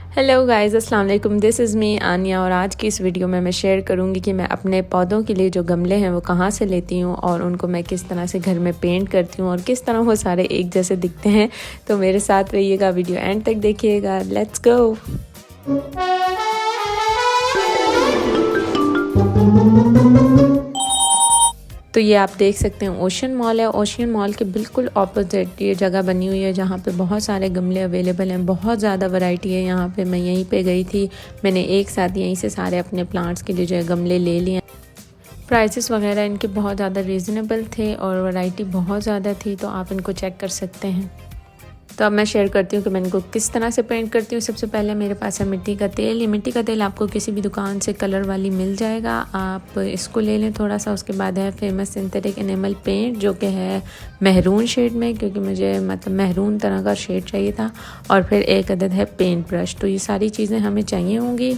Hello guys, अस्सलाम वालेकुम। This is me आनिया और आज की इस वीडियो में मैं शेयर करूंगी कि मैं अपने पौधों के लिए जो गमले हैं वो कहाँ से लेती हूँ और उनको मैं किस तरह से घर में पेंट करती हूँ और किस तरह वो सारे एक जैसे दिखते हैं। तो मेरे साथ रहिएगा, वीडियो एंड तक देखिएगा। Let's go. तो ये आप देख सकते हैं ओशियन मॉल है। ओशियन मॉल के बिल्कुल ऑपोजिट ये जगह बनी हुई है जहाँ पे बहुत सारे गमले अवेलेबल हैं, बहुत ज़्यादा वैरायटी है यहाँ पे। मैं यहीं पे गई थी, मैंने एक साथ यहीं से सारे अपने प्लांट्स के लिए जो है गमले ले लिए। प्राइसेस वगैरह इनके बहुत ज़्यादा रीज़नेबल थे और वैरायटी बहुत ज़्यादा थी, तो आप इनको चेक कर सकते हैं। तो अब मैं शेयर करती हूँ कि मैं इनको किस तरह से पेंट करती हूँ। सबसे पहले मेरे पास है मिट्टी का तेल। ये मिट्टी का तेल आपको किसी भी दुकान से कलर वाली मिल जाएगा, आप इसको ले लें थोड़ा सा। उसके बाद है फेमस सिंथेटिक एनिमल पेंट जो कि है महरून शेड में, क्योंकि मुझे मतलब महरून तरह का शेड चाहिए था। और फिर एक अदद है पेंट ब्रश। तो ये सारी चीज़ें हमें चाहिए होंगी।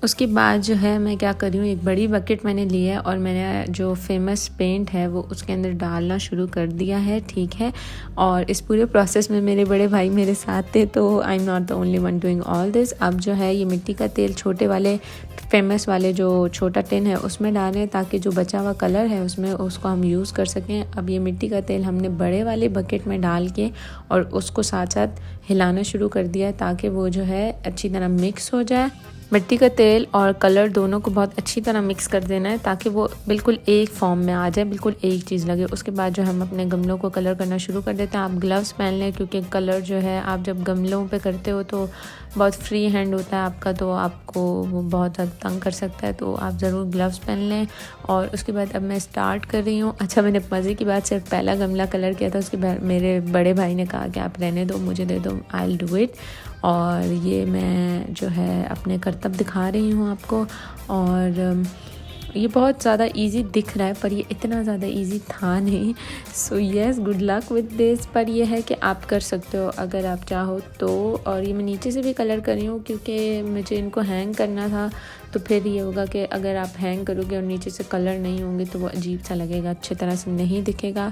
उसके बाद जो है मैं क्या कर रही हूँ, एक बड़ी बकेट मैंने ली है और मैंने जो फेमस पेंट है वो उसके अंदर डालना शुरू कर दिया है, ठीक है। और इस पूरे प्रोसेस में मेरे बड़े भाई मेरे साथ थे, तो I am not the only one doing all this. अब जो है ये मिट्टी का तेल छोटे वाले फेमस वाले जो छोटा टिन है उसमें डालें, ताकि जो बचा हुआ कलर है उसमें उसको हम यूज़ कर सकें। अब ये मिट्टी का तेल हमने बड़े वाले बकेट में डाल के और उसको साथ साथ हिलाना शुरू कर दिया, ताकि वो जो है अच्छी तरह मिक्स हो जाए। मिट्टी का तेल और कलर दोनों को बहुत अच्छी तरह मिक्स कर देना है, ताकि वो बिल्कुल एक फॉर्म में आ जाए, बिल्कुल एक चीज़ लगे। उसके बाद जो हम अपने गमलों को कलर करना शुरू कर देते हैं। आप ग्लव्स पहन लें, क्योंकि कलर जो है आप जब गमलों पे करते हो तो बहुत फ्री हैंड होता है आपका, तो आपको वो बहुत हद तंग कर सकता है, तो आप ज़रूर ग्लव्स पहन लें। और उसके बाद अब मैं स्टार्ट कर रही हूँ। अच्छा, मैंने मज़े की बात सिर्फ पहला गमला कलर किया था, उसके बाद मेरे बड़े भाई ने कहा कि आप रहने दो, मुझे दे दो, आई विल डू इट। और ये मैं जो है अपने करतब दिखा रही हूँ आपको। और ये बहुत ज़्यादा इजी दिख रहा है, पर ये इतना ज़्यादा इजी था नहीं। So yes, good luck with this. पर ये है कि आप कर सकते हो अगर आप चाहो तो। और ये मैं नीचे से भी कलर कर रही हूँ, क्योंकि मुझे इनको हैंग करना था। तो फिर ये होगा कि अगर आप हैंग करोगे और नीचे से कलर नहीं होंगे तो वो अजीब सा लगेगा, अच्छी तरह से नहीं दिखेगा।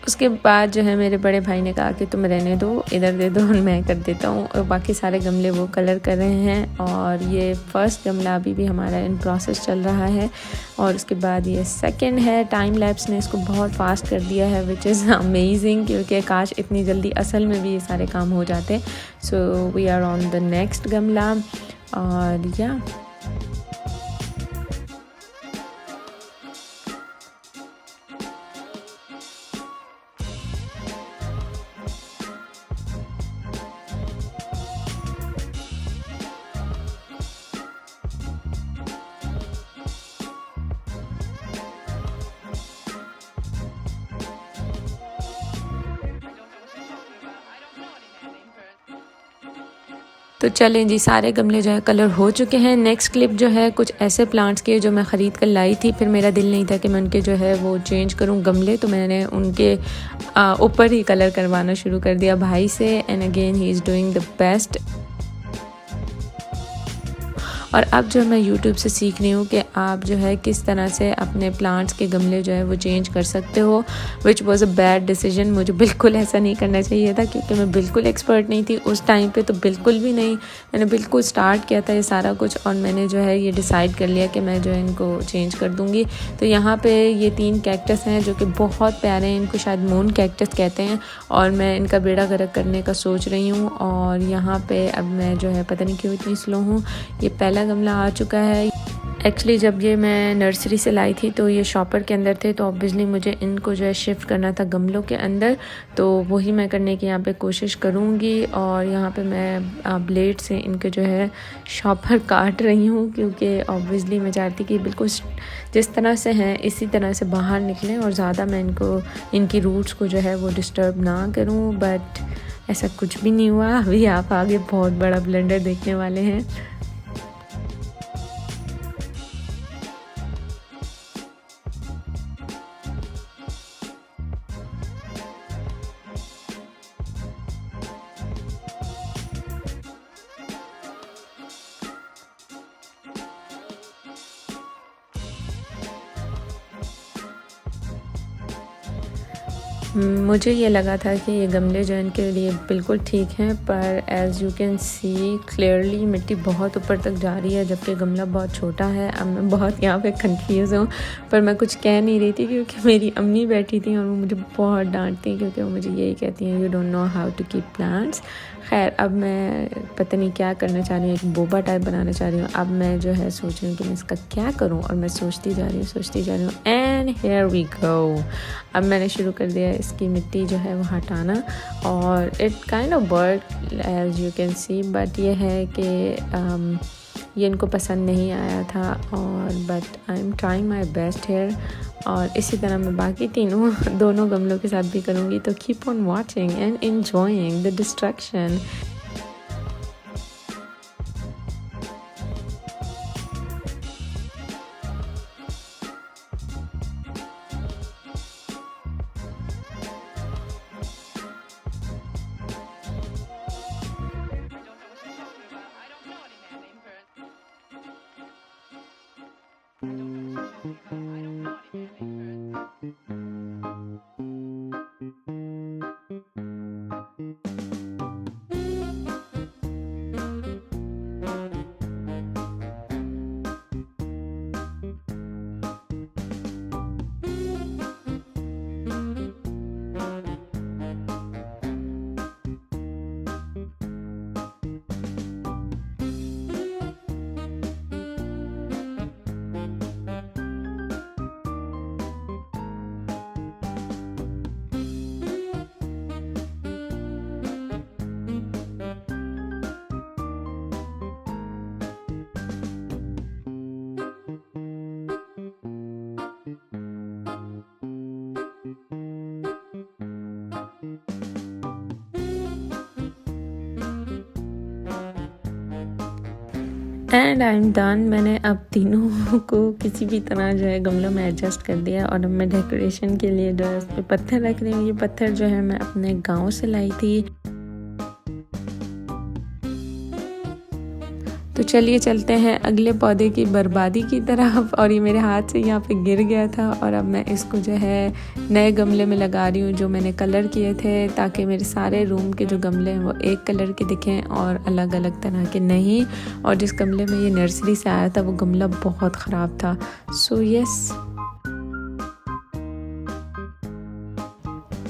उसके बाद जो है मेरे बड़े भाई ने कहा कि तुम रहने दो, इधर दे दो, मैं कर देता हूँ। और बाकी सारे गमले वो कलर कर रहे हैं। और ये फर्स्ट गमला अभी भी हमारा इन प्रोसेस चल रहा है। और उसके बाद ये सेकंड है। टाइम लैप्स ने इसको बहुत फास्ट कर दिया है, विच इज़ अमेजिंग, क्योंकि काश इतनी जल्दी असल में भी ये सारे काम हो जाते। So we are on the next गमला। और या तो चलें जी, सारे गमले जो है कलर हो चुके हैं। नेक्स्ट क्लिप जो है कुछ ऐसे प्लांट्स के जो मैं ख़रीद कर लाई थी, फिर मेरा दिल नहीं था कि मैं उनके जो है वो चेंज करूं गमले, तो मैंने उनके ऊपर ही कलर करवाना शुरू कर दिया भाई से। And again he is doing the best. और अब जो मैं YouTube से सीख रही हूँ कि आप जो है किस तरह से अपने प्लांट्स के गमले जो है वो चेंज कर सकते हो, which was a bad decision. मुझे बिल्कुल ऐसा नहीं करना चाहिए था, क्योंकि मैं बिल्कुल एक्सपर्ट नहीं थी उस टाइम पे, तो बिल्कुल भी नहीं। मैंने बिल्कुल स्टार्ट किया था ये सारा कुछ, और मैंने जो है ये डिसाइड कर लिया कि मैं जो है इनको चेंज कर दूँगी। तो यहाँ पर ये 3 कैक्टस हैं जो कि बहुत प्यारे हैं, इनको शायद मून कैक्टस कहते हैं। और मैं इनका बेड़ा गर्क करने का सोच रही हूँ। और यहाँ पर अब मैं जो है पता नहीं क्यों इतनी स्लो हूँ। ये पहला गमला आ चुका है। एक्चुअली जब ये मैं नर्सरी से लाई थी तो ये शॉपर के अंदर थे, तो ऑब्वियसली मुझे इनको जो है शिफ्ट करना था गमलों के अंदर, तो वही मैं करने की यहाँ पे कोशिश करूँगी। और यहाँ पे मैं ब्लेड से इनके जो है शॉपर काट रही हूँ, क्योंकि ऑब्वियसली मैं चाहती कि बिल्कुल जिस तरह से हैं इसी तरह से बाहर निकलें, और ज़्यादा मैं इनकी रूट्स को जो है वो डिस्टर्ब ना करूँ। बट ऐसा कुछ भी नहीं हुआ। अभी आप आगे बहुत बड़ा ब्लेंडर देखने वाले हैं। मुझे ये लगा था कि ये गमले जो इनके लिए बिल्कुल ठीक हैं, पर as you can see clearly मिट्टी बहुत ऊपर तक जा रही है, जबकि गमला बहुत छोटा है। अब मैं बहुत यहाँ पे कंफ्यूज हूँ, पर मैं कुछ कह नहीं रही थी क्योंकि मेरी अम्मी बैठी थी और वो मुझे बहुत डांटती हैं क्योंकि वो मुझे यही कहती हैं, you don't know how to keep plants. खैर, अब मैं पता नहीं क्या करना चाह रही हूँ, एक बोबा टाइप बनाना चाह रही हूँ। अब मैं जो है सोच रही हूँ कि मैं इसका क्या करूँ, और मैं सोचती जा रही हूँ एंड हियर वी गो। अब मैंने शुरू कर दिया इसकी मिट्टी जो है वो हटाना, और it kind of work as you can see, but ये है कि ये इनको पसंद नहीं आया था, और but I am trying my best here. और इसी तरह मैं बाकी दोनों गमलों के साथ भी करूँगी। तो keep on watching and enjoying the distraction. And I am done. मैंने अब तीनों को किसी भी तरह जो है गमलों में एडजस्ट कर दिया, और अब मैं डेकोरेशन के लिए जो है उस पर पत्थर रख रही हूँ। ये पत्थर जो है मैं अपने गांव से लाई थी। तो चलिए चलते हैं अगले पौधे की बर्बादी की तरफ। और ये मेरे हाथ से यहाँ पे गिर गया था, और अब मैं इसको जो है नए गमले में लगा रही हूँ जो मैंने कलर किए थे, ताकि मेरे सारे रूम के जो गमले हैं वो एक कलर के दिखें और अलग अलग तरह के नहीं। और जिस गमले में ये नर्सरी से आया था वो गमला बहुत ख़राब था। सो यस,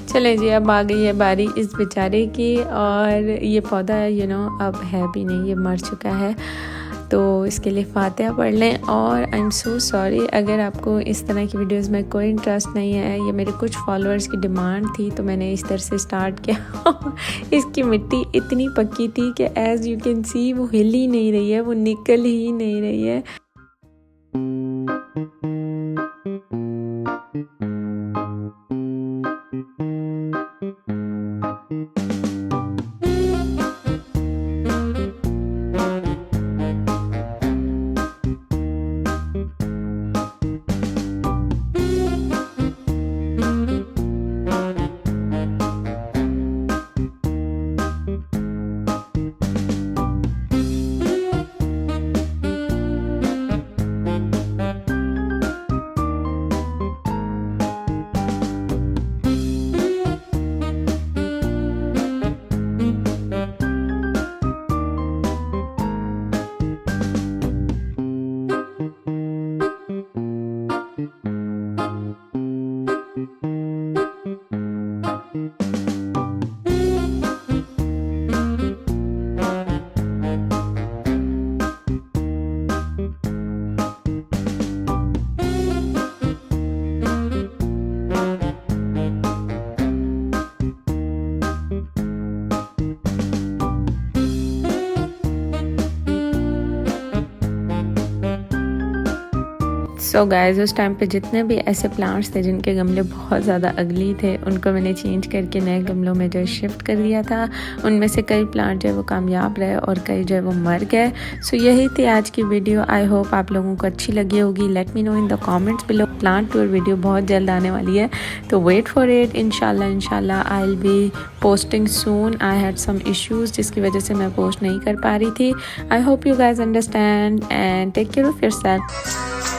चलें जी, अब आ गई है बारी इस बेचारे की। और ये पौधा अब है भी नहीं, ये मर चुका है। तो इसके लिए फातिहा पढ़ लें। और आई एम सो सॉरी अगर आपको इस तरह की वीडियोस में कोई इंटरेस्ट नहीं है। ये मेरे कुछ फॉलोअर्स की डिमांड थी, तो मैंने इस तरह से स्टार्ट किया। इसकी मिट्टी इतनी पक्की थी कि एज़ यू कैन सी वो हिल ही नहीं रही है, वो निकल ही नहीं रही है। सो गाइस, उस टाइम पे जितने भी ऐसे प्लांट्स थे जिनके गमले बहुत ज़्यादा अगली थे, उनको मैंने चेंज करके नए गमलों में जो शिफ्ट कर दिया था। उनमें से कई प्लांट जो है वो कामयाब रहे और कई जो है वो मर गए। सो यही थी आज की वीडियो। आई होप आप लोगों को अच्छी लगी होगी। Let me know in the comments below. Plant tour video बहुत जल्द आने वाली है, तो वेट फॉर इट। इंशाल्लाह I will be posting soon. I had some issues जिसकी वजह से मैं पोस्ट नहीं कर पा रही थी। I hope you guys understand and take care of yourself.